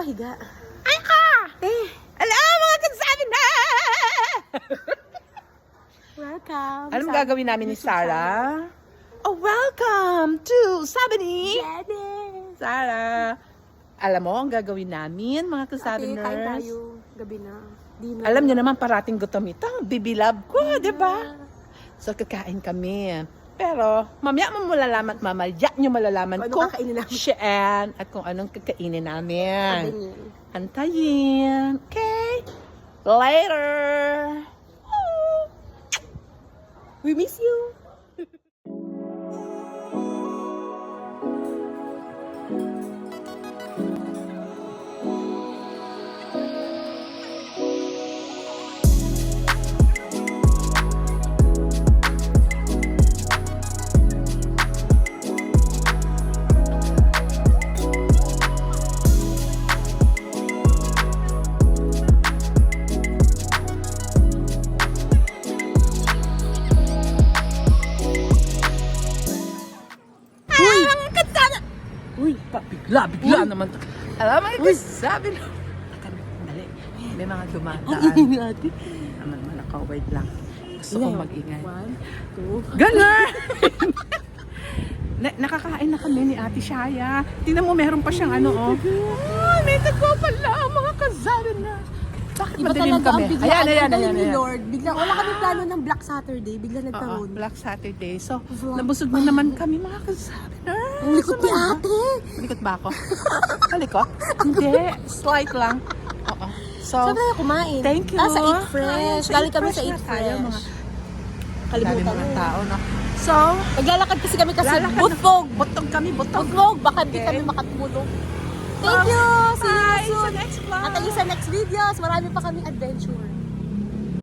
higa. Ay ka! Alam mga kansabi na! Welcome. Anong gagawin namin ni Sarah? Oh, welcome to Sabani! Janice! Sarah! Alam mo, ang gagawin namin, mga Ate, kasabiners. kain tayo. Gabi na. Dinner. Alam niyo naman, parating gutom ito. Bibilab ko, di ba? So, kakain kami. Pero, mamaya mo malalaman, mamaya nyo malalaman Kung ano kung kakainin namin. siyaan at kung anong kakainin namin. Ganyan. Antayin. Okay? Later! We miss you. Uy, bigla naman. Alam mo, sabi na. Dali, may mga dumadaan. Ate. Naman malakaw, wait lang. Gusto kong mag-ingay. 1, 2. Ganon! Nakakain na kami ni Ate Shaya. Tingnan mo, meron pa siyang ano, oh. May tagpo pala, mga kasabi na. Bakit Iba madilim talaga kami? ang biglaan. Ayan. Ni Lord. Bigla, wala kami plano ng Black Saturday. Bigla Oo, nagkaroon. Black Saturday. So, Vlog. nabusog na naman kami, mga kasabi na. Ang likot ni ate. Malikot ba ako? Malikot? Hindi. Slight lang. Oo. So, Saan tayo kumain? thank you. Sa Eat Fresh. Sa Galing Eat kami sa Fresh Eat na tayo, Fresh. mga Kalimutan mga mo. tao, no? So, Maglalakad kasi kami kasi lalakad na- butfog. butog kami, butog. Butfog. Baka hindi Okay. kami makatulog. Thank you. See Bye! you Sa soon. next vlog. At sa next videos, marami pa kaming adventure.